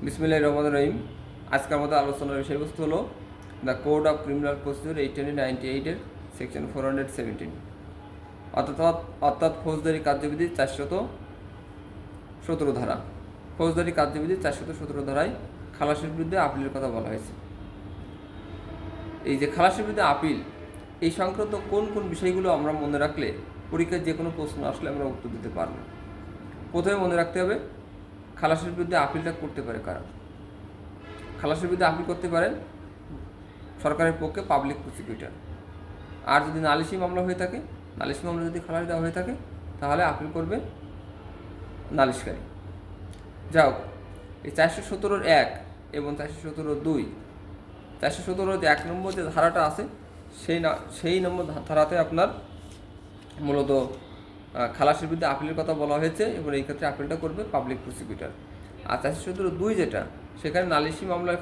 বিসমিল্লাহির রহমানির রহিম। আজকের আমাদের আলোচনার বিষয়বস্তু হলো the code of criminal procedure 1898 এর সেকশন 417, অর্থাৎ ফৌজদারি কার্যবিধি 417 ধারা। ফৌজদারি কার্যবিধি 417 ধারায় খালাসের বিরুদ্ধে আপিলের কথা বলা হয়েছে। এই যে খালাসের বিরুদ্ধে আপিল, এই সংক্রান্ত কোন কোন বিষয়গুলো আমরা মনে রাখলে পরীক্ষায় যে কোনো প্রশ্ন আসলে আমরা উত্তর দিতে পারব। প্রথমে মনে রাখতে হবে খালাসের বিরুদ্ধে আপিলটা করতে পারে কারা। খালাসের বিরুদ্ধে আপিল করতে পারেন সরকারের পক্ষে পাবলিক প্রসিকিউটর। আর যদি নালিশি মামলা হয়ে থাকে, নালিশি মামলা যদি খালাস দেওয়া হয়ে থাকে, তাহলে আপিল করবে নালিশকারী। যাও, এই 417(1) এবং 417(2), 417(1) নম্বর যে ধারাটা আছে সেই নম্বর ধারাতে আপনার মূলত খালাসের বিরুদ্ধে আপিলের কথা বলা হয়েছে এবং এই ক্ষেত্রে আপিলটা করবে পাবলিক প্রসিকিউটর। আর 417(2) যেটা, সেখানে নালিশি মামলার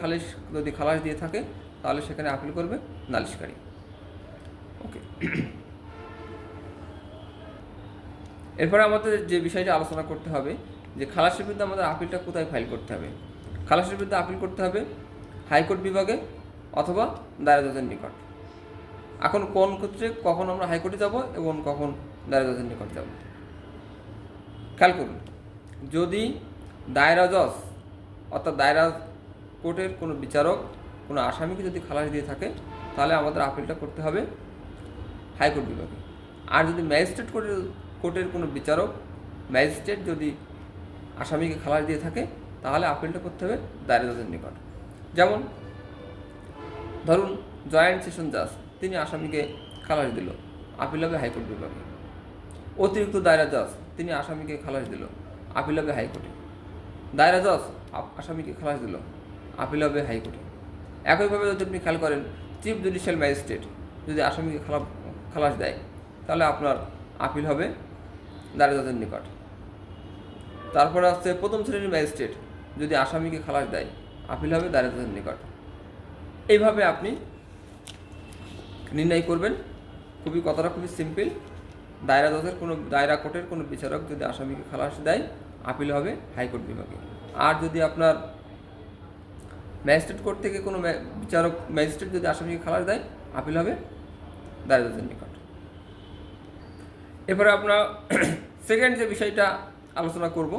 যদি খালাস দিয়ে থাকে, তাহলে সেখানে আপিল করবে নালিশকারী। ওকে, এরপরে আমাদের যে বিষয়টা আলোচনা করতে হবে যে খালাসের বিরুদ্ধে আমাদের আপিলটা কোথায় ফাইল করতে হবে। খালাসের বিরুদ্ধে আপিল করতে হবে হাইকোর্ট বিভাগে অথবা দায়রা জজের নিকট। এখন কোন ক্ষেত্রে কখন আমরা হাইকোর্টে যাব এবং কখন দায়রা জজের নিকট যাব, খেয়াল করুন। যদি দায়রা জজ অর্থাৎ দায়রা কোর্টের কোনো বিচারক কোনো আসামিকে যদি খালাস দিয়ে থাকে, তাহলে আমাদের আপিলটা করতে হবে হাইকোর্ট বিভাগে। আর যদি ম্যাজিস্ট্রেট কোর্টের কোনো বিচারক, ম্যাজিস্ট্রেট যদি আসামিকে খালাস দিয়ে থাকে, তাহলে আপিলটা করতে হবে দায়রা জজের নিকট। যেমন ধরুন জয়েন্ট সেশন জাজ তিনি আসামিকে খালাস দিল, আপিল হবে হাইকোর্ট বিভাগে। অতিরিক্ত দায়রা জজ তিনি আসামিকে খালাস দিল, আপিল হবে হাইকোর্টে। দায়রা জজ আসামিকে খালাস দিল, আপিল হবে হাইকোর্টে। একইভাবে যদি আপনি খেয়াল করেন চিফ জুডিশিয়াল ম্যাজিস্ট্রেট যদি আসামিকে খালাস দেয়, তাহলে আপনার আপিল হবে দায়রা জজের নিকট। তারপরে আসছে প্রথম শ্রেণীর ম্যাজিস্ট্রেট যদি আসামিকে খালাস দেয়, আপিল হবে দায়রা জজের নিকট। এইভাবে আপনি নির্ণয় করবেন। কথাটা খুবই সিম্পল। দায়রা কোর্টের কোনো বিচারক যদি আসামিকে খালাস দেয়, আপিল হবে হাইকোর্ট বিভাগে। আর যদি আপনার ম্যাজিস্ট্রেট কোর্ট থেকে কোনো ম্যাজিস্ট্রেট যদি আসামিকে খালাস দেয়, আপিল হবে দায়রা জজের নিকট। এরপরে আপনার সেকেন্ড যে বিষয়টা আলোচনা করব,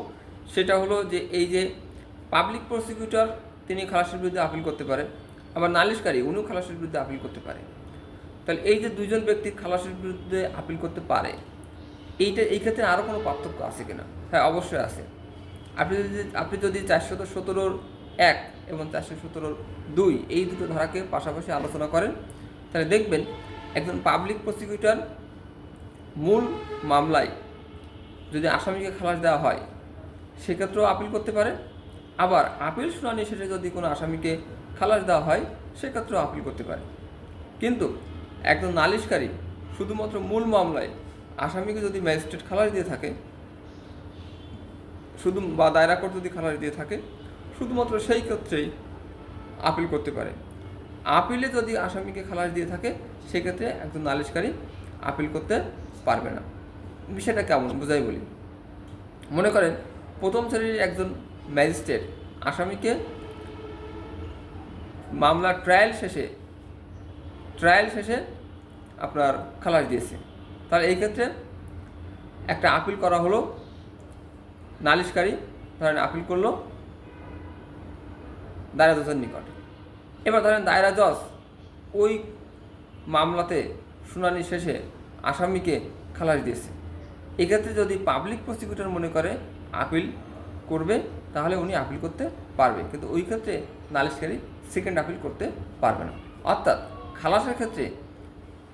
সেটা হলো যে এই যে পাবলিক প্রসিকিউটর তিনি খালাসের বিরুদ্ধে আপিল করতে পারে, আবার নালিশকারী উনিও খালাসের বিরুদ্ধে আপিল করতে পারে। তাহলে এই যে দুইজন ব্যক্তি খালাসের বিরুদ্ধে আপিল করতে পারে, এই ক্ষেত্রে আরও কোনো পার্থক্য আছে কিনা? হ্যাঁ, অবশ্যই আছে। আপনি যদি 417(1) এবং 417(2) এই দুটো ধারাকে পাশাপাশি আলোচনা করেন, তাহলে দেখবেন একজন পাবলিক প্রসিকিউটর মূল মামলায় যদি আসামিকে খালাস দেওয়া হয়, সেক্ষেত্রেও আপিল করতে পারে। আবার আপিল শুনানি শেষে যদি কোনো আসামিকে খালাস দেওয়া হয়, সেক্ষেত্রেও আপিল করতে পারে। কিন্তু একজন নালিশকারী শুধুমাত্র মূল মামলায় আসামিকে যদি ম্যাজিস্ট্রেট খালাস দিয়ে থাকে, বা দায়রা কোর্ট যদি খালাস দিয়ে থাকে, শুধুমাত্র সেই ক্ষেত্রেই আপিল করতে পারে। আপিলে যদি আসামিকে খালাস দিয়ে থাকে, সেক্ষেত্রে একজন নালিশকারী আপিল করতে পারবে না। বিষয়টা কেমন বুঝাই বলি। মনে করেন প্রথম শ্রেণীর একজন ম্যাজিস্ট্রেট আসামিকে মামলার ট্রায়াল শেষে আপনার খালাস দিয়েছে, তাহলে এই ক্ষেত্রে একটা আপিল করা হলো, নালিশকারী ধরেন আপিল করলো দায়রা জজের নিকট। এবার ধরেন দায়রা জজ ওই মামলাতে শুনানি শেষে আসামিকে খালাস দিয়েছে। এক্ষেত্রে যদি পাবলিক প্রসিকিউটর মনে করে আপিল করবে, তাহলে উনি আপিল করতে পারবে, কিন্তু ওই ক্ষেত্রে নালিশকারী সেকেন্ড আপিল করতে পারবে না। অর্থাৎ খালাসের ক্ষেত্রে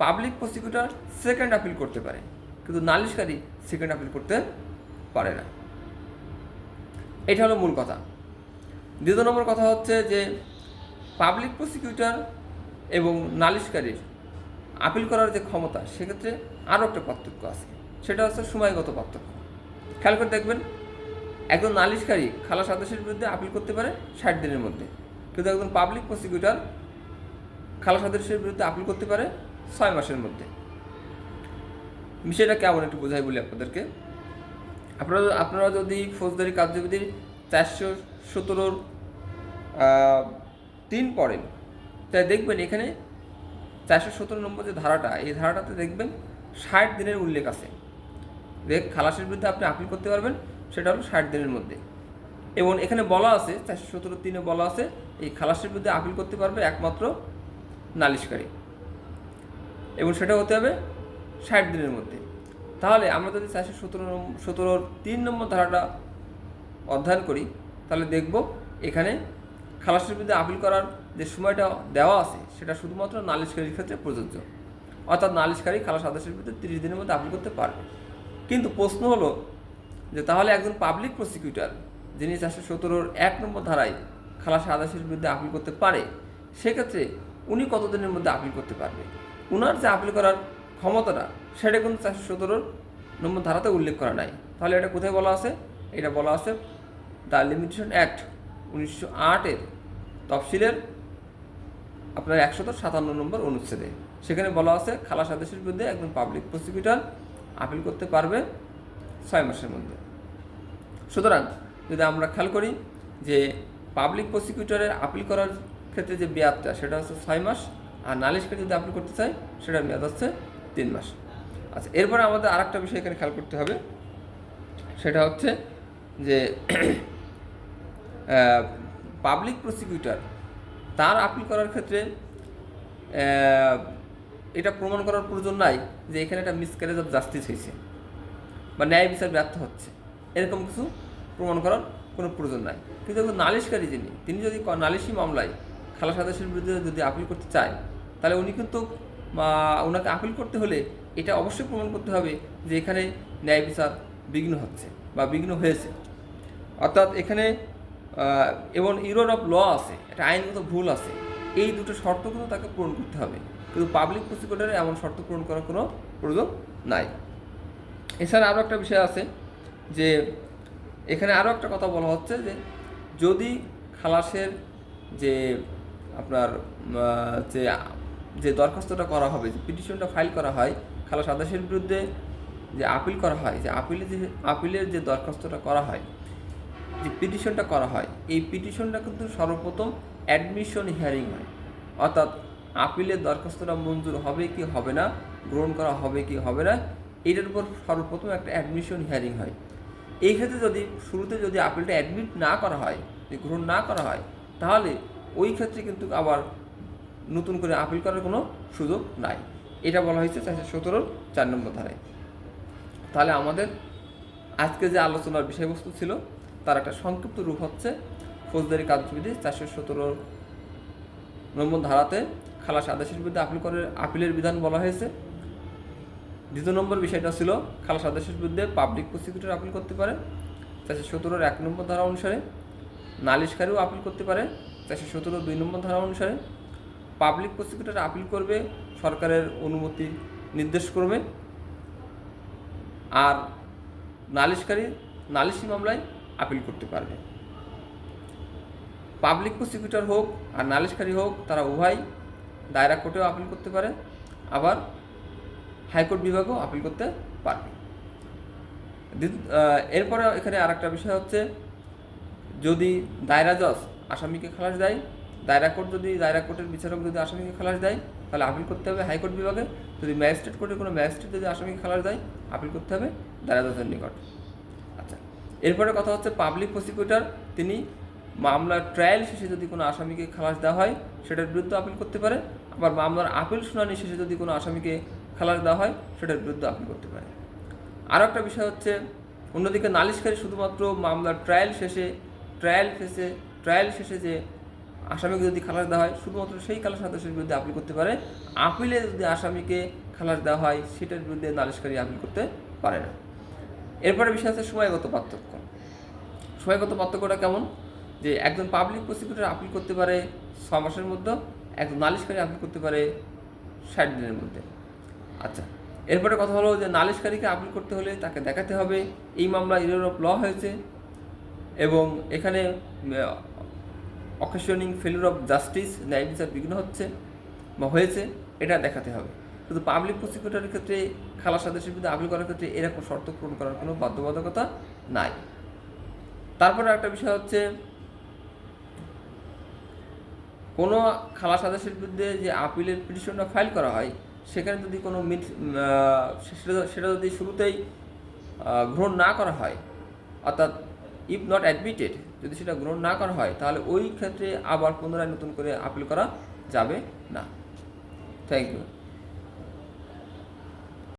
পাবলিক প্রসিকিউটর সেকেন্ড আপিল করতে পারে, কিন্তু নালিশকারী সেকেন্ড আপিল করতে পারে না। এটা হলো মূল কথা। দ্বিতীয় নম্বর কথা হচ্ছে যে পাবলিক প্রসিকিউটর এবং নালিশকারীর আপিল করার যে ক্ষমতা, সেক্ষেত্রে আরও একটা পার্থক্য আছে, সেটা হচ্ছে সময়গত পার্থক্য। খেয়াল করে দেখবেন, একজন নালিশকারী খালাস আদেশের বিরুদ্ধে আপিল করতে পারে 60 দিনের মধ্যে, কিন্তু একজন পাবলিক প্রসিকিউটর খালাস আদেশের বিরুদ্ধে আপিল করতে পারে 6 মাসের মধ্যে। বিষয়টা কেমন একটু বোঝাই বলি আপনাদেরকে। আপনারা যদি ফৌজদারি কার্যবিধির 417 3 পড়েন, তাই দেখবেন এখানে 417 নম্বর যে ধারাটা, এই ধারাটাতে দেখবেন 60 দিনের উল্লেখ আছে। খালাসের বিরুদ্ধে আপনি আপিল করতে পারবেন, সেটা হলো 60 দিনের মধ্যে। এবং এখানে বলা আছে 417(3)-এ বলা আছে এই খালাসের বিরুদ্ধে আপিল করতে পারবে একমাত্র নালিশকারী, এবং সেটা হতে হবে 60 দিনের মধ্যে। তাহলে আমরা যদি 417(3) নম্বর ধারাটা অধ্যয়ন করি, তাহলে দেখব এখানে খালাসের বিরুদ্ধে আপিল করার যে সময়টা দেওয়া আছে সেটা শুধুমাত্র নালিশকারীর ক্ষেত্রে প্রযোজ্য, অর্থাৎ নালিশকারী খালাস আদেশের বিরুদ্ধে 30 দিনের মধ্যে আপিল করতে পারবে। কিন্তু প্রশ্ন হলো যে তাহলে একজন পাবলিক প্রসিকিউটর যিনি 417(1) নম্বর ধারায় খালাস আদেশের বিরুদ্ধে আপিল করতে পারে, সেক্ষেত্রে উনি কতদিনের মধ্যে আপিল করতে পারবে? উনার যে আপিল করার ক্ষমতাটা সেটা কিন্তু 417 নম্বর ধারাতে উল্লেখ করা নাই। তাহলে এটা কোথায় বলা আছে? এটা বলা আছে দ্য লিমিটেশন অ্যাক্ট 1908-এর তফসিলের আপনার 157 নম্বর অনুচ্ছেদে। সেখানে বলা আছে খালাস আদেশের বিরুদ্ধে একজন পাবলিক প্রসিকিউটর আপিল করতে পারবে 6 মাসের মধ্যে। সুতরাং যদি আমরা খেয়াল করি যে পাবলিক প্রসিকিউটরের আপিল করার ক্ষেত্রে যে মেয়াদটা সেটা হচ্ছে 6 মাস, আর নালিশকারী যদি আপিল করতে চায় সেটার মেয়াদ হচ্ছে 3 মাস। আচ্ছা, এরপরে আমাদের আরেকটা বিষয় এখানে খেয়াল করতে হবে, সেটা হচ্ছে যে পাবলিক প্রসিকিউটর তার আপিল করার ক্ষেত্রে এটা প্রমাণ করার প্রয়োজন নাই যে এখানে একটা মিসক্যারেজ অফ জাস্টিস হয়েছে বা ন্যায় বিচার ব্যর্থ হচ্ছে, এরকম কিছু প্রমাণ করার কোনো প্রয়োজন নাই। কিন্তু নালিশকারী তিনি যদি নালিশি মামলায় খালাস আদেশের বিরুদ্ধে যদি আপিল করতে চায়, তাহলে উনি কিন্তু ওনাকে আপিল করতে হলে এটা অবশ্যই প্রমাণ করতে হবে যে এখানে ন্যায় বিচার বিঘ্ন হচ্ছে বা বিঘ্ন হয়েছে, অর্থাৎ এখানে এবং ইরর অফ ল আছে, একটা আইনগত ভুল আছে, এই দুটো শর্ত কিন্তু তাকে পূরণ করতে হবে। কিন্তু পাবলিক প্রসিকিউটরে এমন শর্ত পূরণ করার কোনো প্রয়োজন নাই। এছাড়া আরও একটা বিষয় আছে যে এখানে আরও একটা কথা বলা হচ্ছে যে যদি খালাসের যে আপনার যে দরখাস্তটা করা হবে, যে পিটিশনটা ফাইল করা হয় খালাস আদেশের বিরুদ্ধে, যে আপিল করা হয়, যে আপিলের যে দরখাস্তটা করা হয়, যে পিটিশনটা করা হয়, এই পিটিশনটা কিন্তু সর্বপ্রথম অ্যাডমিশন হিয়ারিং হয়, অর্থাৎ আপিলের দরখাস্তটা মঞ্জুর হবে কি হবে না, গ্রহণ করা হবে কি হবে না, এটার উপর সর্বপ্রথম একটা অ্যাডমিশন হিয়ারিং হয়। এই ক্ষেত্রে যদি শুরুতে যদি আপিলটা অ্যাডমিট না করা হয়, গ্রহণ না করা হয়, তাহলে ওই ক্ষেত্রে কিন্তু আবার নতুন করে আপিল করার কোনো সুযোগ নাই। এটা বলা হয়েছে 417(4) নম্বর ধারায়। তাহলে আমাদের আজকে যে আলোচনার বিষয়বস্তু ছিল তার একটা সংক্ষিপ্ত রূপ হচ্ছে ফৌজদারি কার্যবিধি 417 নম্বর ধারাতে খালাস আদেশের বিরুদ্ধে আপিলের বিধান বলা হয়েছে। দ্বিতীয় নম্বর বিষয়টা ছিল খালাস আদেশের বিরুদ্ধে পাবলিক প্রসিকিউটর আপিল করতে পারে 417(1) নম্বর ধারা অনুসারে, নালিশকারীও আপিল করতে পারে 417(2) নম্বর ধারা অনুসারে। পাবলিক প্রসিকিউটর আপিল করবে সরকারের অনুমতি নির্দেশ করবে, আর নালিশকারী নালিশি মামলায় আপিল করতে পারবে। পাবলিক প্রসিকিউটর হোক আর নালিশকারী হোক, তারা উভয় দায়রা কোর্টেও আপিল করতে পারে, আবার হাইকোর্ট বিভাগেও আপিল করতে পারবে। এরপরে এখানে আরেকটা বিষয় হচ্ছে, যদি দায়রা জজ আসামিকে খালাস দেয়, দায়রা কোর্টের বিচারক যদি আসামিকে খালাস দেয়, তাহলে আপিল করতে হবে হাইকোর্ট বিভাগে। যদি ম্যাজিস্ট্রেট কোর্টের কোনো ম্যাজিস্ট্রেট যদি আসামিকে খালাস দেয়, আপিল করতে হবে দায়রা জজের নিকট। আচ্ছা, এরপরে কথা হচ্ছে পাবলিক প্রসিকিউটর তিনি মামলার ট্রায়াল শেষে যদি কোনো আসামিকে খালাস দেওয়া হয় সেটার বিরুদ্ধে আপিল করতে পারে, আবার মামলার আপিল শুনানি শেষে যদি কোনো আসামিকে খালাস দেওয়া হয় সেটার বিরুদ্ধে আপিল করতে পারে। আরও একটা বিষয় হচ্ছে, অন্যদিকে নালিশকারী শুধুমাত্র মামলার ট্রায়াল শেষে যে আসামিকে যদি খালাস দেওয়া হয় শুধুমাত্র সেই খালাস আদেশের বিরুদ্ধে আপিল করতে পারে। আপিলে যদি আসামিকে খালাস দেওয়া হয় সেটার বিরুদ্ধে নালিশকারী আপিল করতে পারে না। এরপরে বিষয় আছে সময়গত পার্থক্য। সময়গত পার্থক্যটা কেমন? যে একজন পাবলিক প্রসিকিউটর আপিল করতে পারে 6 মাসের মধ্যে, একজন নালিশকারী আপিল করতে পারে 60 দিনের মধ্যে। আচ্ছা, এরপরে কথা হলো যে নালিশকারীকে আপিল করতে হলে তাকে দেখাতে হবে এই মামলা ইরর অফ ল হয়েছে এবং এখানে অকেশনিং ফেলিউর অফ জাস্টিস, ন্যায় বিচার বিঘ্ন হচ্ছে বা হয়েছে, এটা দেখাতে হবে। কিন্তু পাবলিক প্রসিকিউটরের ক্ষেত্রে খালাস আদেশের বিরুদ্ধে আপিল করার ক্ষেত্রে এরকম শর্ত পূরণ করার কোনো বাধ্যবাধকতা নাই। তারপরে একটা বিষয় হচ্ছে কোনো খালাস আদেশের বিরুদ্ধে যে আপিলের পিটিশনটা ফাইল করা হয় সেখানে যদি কোনো সেটা যদি শুরুতেই গ্রহণ না করা হয়, অর্থাৎ ইফ নট অ্যাডমিটেড, যদি সেটা গ্রহণ না করা হয় তাহলে ওই ক্ষেত্রে আবার পুনরায় নতুন করে আপিল করা যাবে না। Thank you.